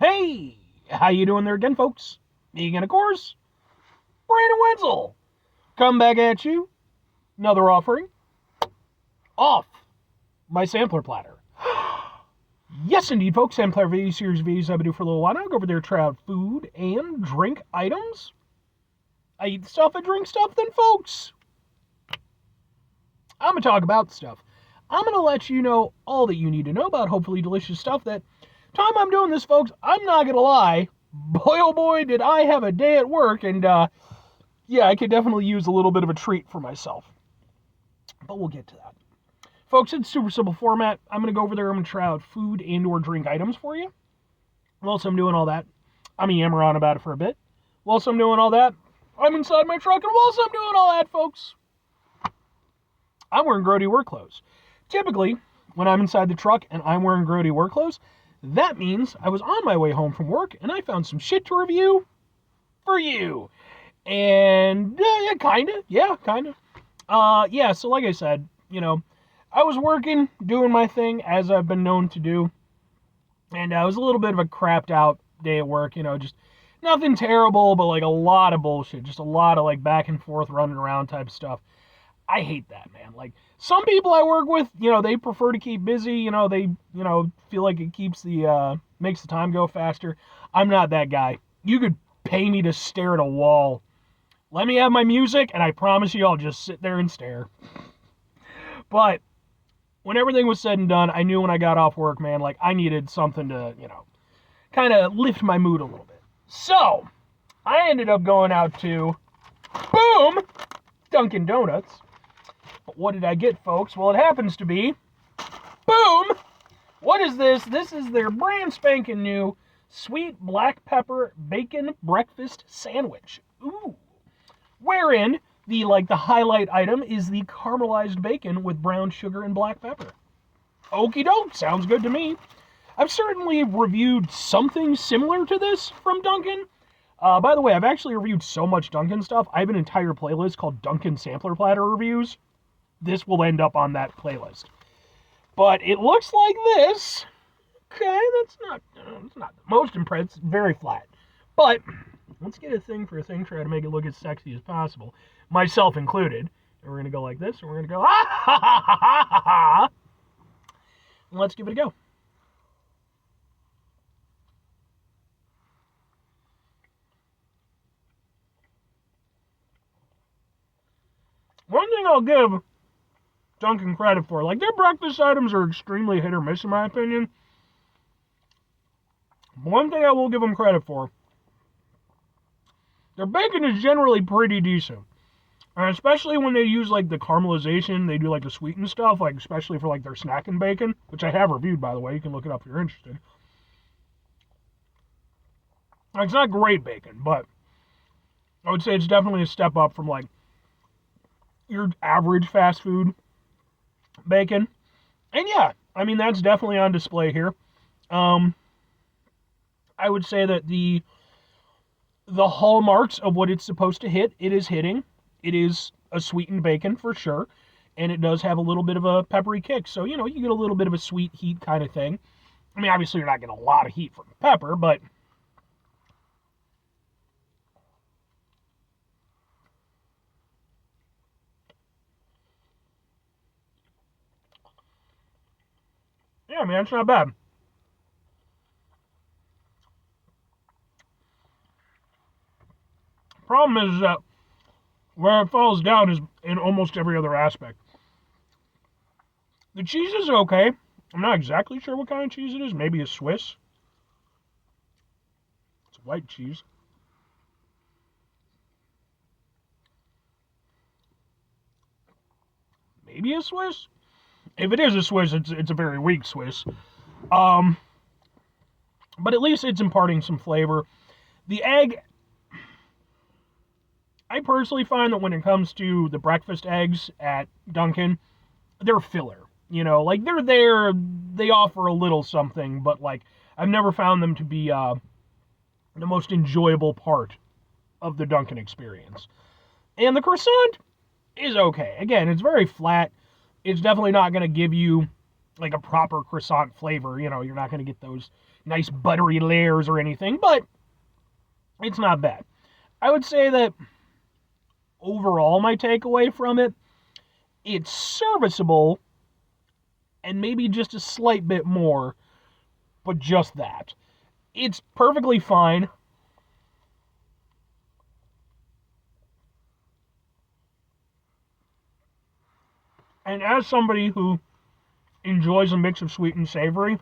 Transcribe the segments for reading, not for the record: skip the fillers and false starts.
Hey, how you doing there again, folks? Me again, of course, Brandon Wenzel. Come back at you. Another offering. Off my sampler platter. Yes, indeed, folks. Sampler video series videos I've been doing for a little while now. Go over there, try out food and drink items. I eat stuff, I drink stuff, then, folks, I'm going to talk about stuff. I'm going to let you know all that you need to know about hopefully delicious stuff. That time I'm doing this, folks, I'm not going to lie. Boy, oh boy, did I have a day at work. And, yeah, I could definitely use a little bit of a treat for myself. But we'll get to that. Folks, it's super simple format. I'm going to go over there. I'm going to try out food and or drink items for you. Whilst I'm doing all that, I'm going to yammer on about it for a bit. Whilst I'm doing all that, I'm inside my truck. And whilst I'm doing all that, folks, I'm wearing grody work clothes. Typically, when I'm inside the truck and I'm wearing grody work clothes, that means I was on my way home from work and I found some shit to review for you. And, yeah, kind of. Yeah, so like I said, I was working, doing my thing, as I've been known to do, and it was a little bit of a crapped out day at work, just nothing terrible, but, like, a lot of bullshit, just a lot of, like, back and forth running around type stuff. I hate that, man. Like, some people I work with, they prefer to keep busy, they, feel like it makes the time go faster. I'm not that guy. You could pay me to stare at a wall. Let me have my music, and I promise you I'll just sit there and stare. But when everything was said and done, I knew when I got off work, man, like, I needed something to, kind of lift my mood a little bit. So, I ended up going out to, boom, Dunkin' Donuts. But what did I get, folks? Well, it happens to be, boom, what is this? This is their brand spanking new sweet black pepper bacon breakfast sandwich. Ooh. Wherein the highlight item is the caramelized bacon with brown sugar and black pepper. Okie doke, sounds good to me. I've certainly reviewed something similar to this from Dunkin'. By the way, I've actually reviewed so much Dunkin' stuff. I have an entire playlist called Dunkin' Sampler Platter Reviews. This will end up on that playlist. But it looks like this. Okay, it's not the most impressive. Very flat. But let's get a thing for a thing, try to make it look as sexy as possible, myself included. And we're going to go like this, and we're going to go, ha, ha, ha, ha, ha, ha. And let's give it a go. One thing I'll give Dunkin' credit for, like, their breakfast items are extremely hit or miss in my opinion. One thing I will give them credit for, their bacon is generally pretty decent. And especially when they use, like, the caramelization, they do, like, the sweetened stuff, like, especially for, like, their snacking bacon, which I have reviewed, by the way. You can look it up if you're interested. It's not great bacon, but I would say it's definitely a step up from, like, your average fast food bacon. And, yeah, I mean, that's definitely on display here. I would say that the hallmarks of what it's supposed to hit, it is hitting. It is a sweetened bacon for sure, and it does have a little bit of a peppery kick. So, you get a little bit of a sweet heat kind of thing. I mean, obviously you're not getting a lot of heat from pepper, but yeah, man, it's not bad. Problem is that where it falls down is in almost every other aspect. The cheese is okay. I'm not exactly sure what kind of cheese it is. Maybe a Swiss. It's white cheese. Maybe a Swiss? If it is a Swiss, it's a very weak Swiss. But at least it's imparting some flavor. The egg, I personally find that when it comes to the breakfast eggs at Dunkin', they're filler. Like, they're there, they offer a little something, but, like, I've never found them to be the most enjoyable part of the Dunkin' experience. And the croissant is okay. Again, it's very flat. It's definitely not going to give you like a proper croissant flavor. You know, you're not going to get those nice buttery layers or anything, but it's not bad. I would say that overall, my takeaway from it, it's serviceable and maybe just a slight bit more, but just that. It's perfectly fine. And as somebody who enjoys a mix of sweet and savory,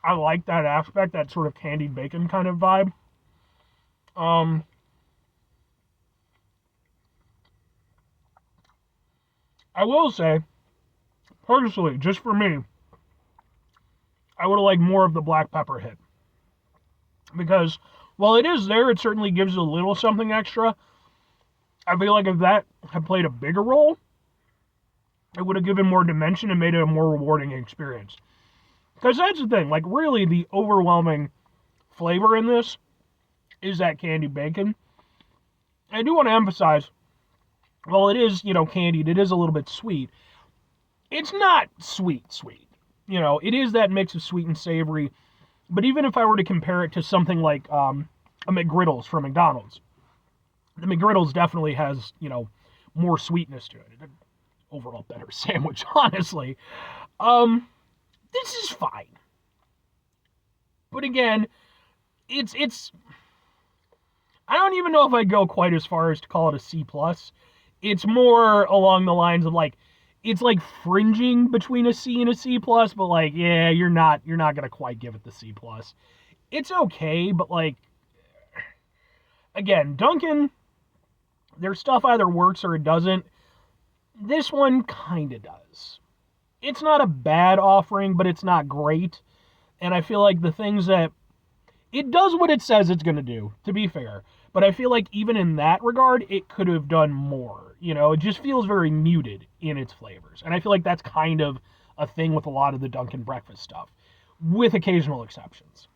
I like that aspect, that sort of candied bacon kind of vibe. Um, I will say, personally, just for me, I would have liked more of the black pepper hit. Because while it is there, it certainly gives a little something extra. I feel like if that had played a bigger role, it would have given more dimension and made it a more rewarding experience. Because that's the thing, like really the overwhelming flavor in this is that candied bacon. I do want to emphasize, while it is, candied, it is a little bit sweet. It's not sweet. It is that mix of sweet and savory. But even if I were to compare it to something like a McGriddles from McDonald's, the McGriddles definitely has, more sweetness to it. An overall better sandwich, honestly. This is fine. But again, it's I don't even know if I'd go quite as far as to call it a C+. It's more along the lines of like, it's like fringing between a C and a C+, but like, yeah, you're not gonna quite give it the C+. It's okay, but like, again, Dunkin', their stuff either works or it doesn't. This one kinda does. It's not a bad offering, but it's not great. And I feel like the things that it does what it says it's gonna do, to be fair. But I feel like even in that regard, it could have done more. It just feels very muted in its flavors. And I feel like that's kind of a thing with a lot of the Dunkin' breakfast stuff, with occasional exceptions.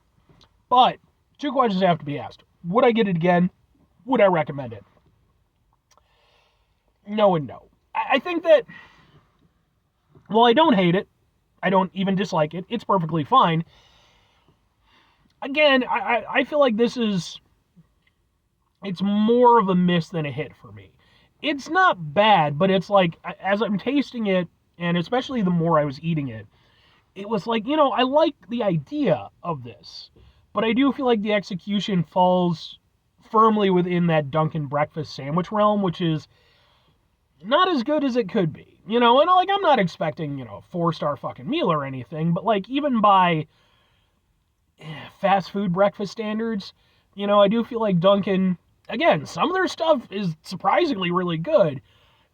But 2 questions have to be asked. Would I get it again? Would I recommend it? No and no. I think that, well, I don't hate it. I don't even dislike it. It's perfectly fine. Again, I feel like it's more of a miss than a hit for me. It's not bad, but it's like, as I'm tasting it, and especially the more I was eating it, it was like, I like the idea of this, but I do feel like the execution falls firmly within that Dunkin' breakfast sandwich realm, which is not as good as it could be. And like, I'm not expecting, a 4-star fucking meal or anything, but like, even by fast food breakfast standards, I do feel like Dunkin', again, some of their stuff is surprisingly really good.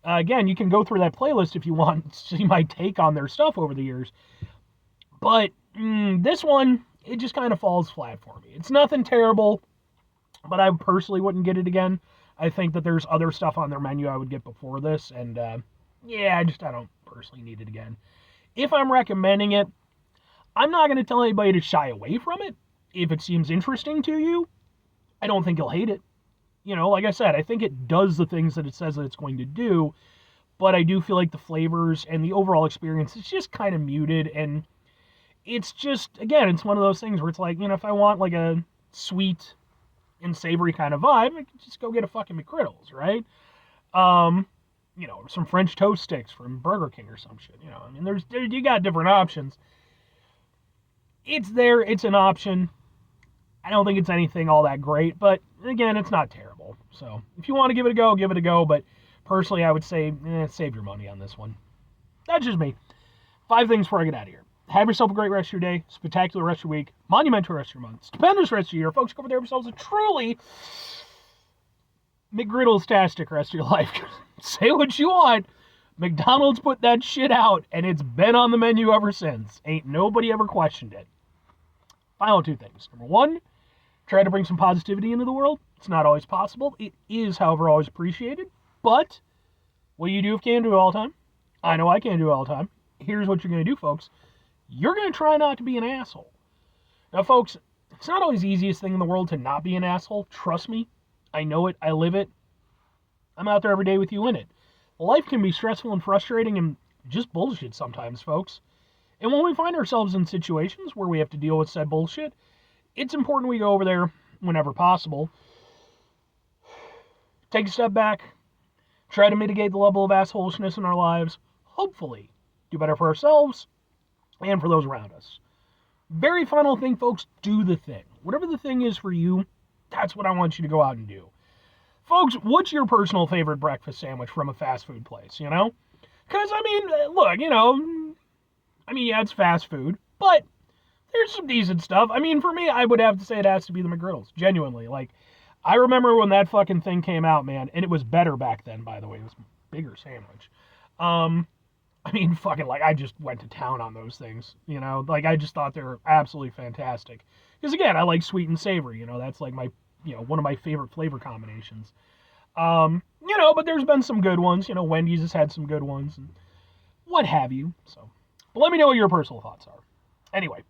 Again, you can go through that playlist if you want to see my take on their stuff over the years. But this one, it just kind of falls flat for me. It's nothing terrible, but I personally wouldn't get it again. I think that there's other stuff on their menu I would get before this, and I don't personally need it again. If I'm recommending it, I'm not going to tell anybody to shy away from it. If it seems interesting to you, I don't think you'll hate it. Like I said, I think it does the things that it says that it's going to do, but I do feel like the flavors and the overall experience is just kind of muted, and it's just, again, it's one of those things where it's like, if I want like a sweet and savory kind of vibe, I can just go get a fucking McGriddles, right? Some French toast sticks from Burger King or some shit, you got different options. It's there, it's an option. I don't think it's anything all that great, but again, it's not terrible. So if you want to give it a go, but personally, I would say, save your money on this one. That's just me. 5 things before I get out of here. Have yourself a great rest of your day, spectacular rest of your week, monumental rest of your month, stupendous rest of your year. Folks, go over there yourselves a truly McGriddles-tastic rest of your life. Say what you want. McDonald's put that shit out, and it's been on the menu ever since. Ain't nobody ever questioned it. Final 2 things. Number 1, try to bring some positivity into the world. It's not always possible. It is, however, always appreciated. But what you do if you can do it all the time. I know I can't do it all the time. Here's what you're going to do, folks. You're going to try not to be an asshole. Now, folks, it's not always the easiest thing in the world to not be an asshole. Trust me. I know it. I live it. I'm out there every day with you in it. Life can be stressful and frustrating, and just bullshit sometimes, folks. And when we find ourselves in situations where we have to deal with said bullshit, it's important we go over there whenever possible. Take a step back, try to mitigate the level of assholishness in our lives, hopefully do better for ourselves and for those around us. Very final thing, folks, do the thing. Whatever the thing is for you, that's what I want you to go out and do. Folks, what's your personal favorite breakfast sandwich from a fast food place, you know? Because, I mean, look, you know, yeah, it's fast food, but there's some decent stuff. I mean, for me, I would have to say it has to be the McGriddles, genuinely. Like, I remember when that fucking thing came out, man, and it was better back then, by the way. It was a bigger sandwich. I mean, fucking, like, I just went to town on those things, you know? Like, I just thought they were absolutely fantastic. Because, again, I like sweet and savory, you know? That's, like, my, you know, one of my favorite flavor combinations. You know, but there's been some good ones. You know, Wendy's has had some good ones, and what have you. So, but let me know what your personal thoughts are. Anyway,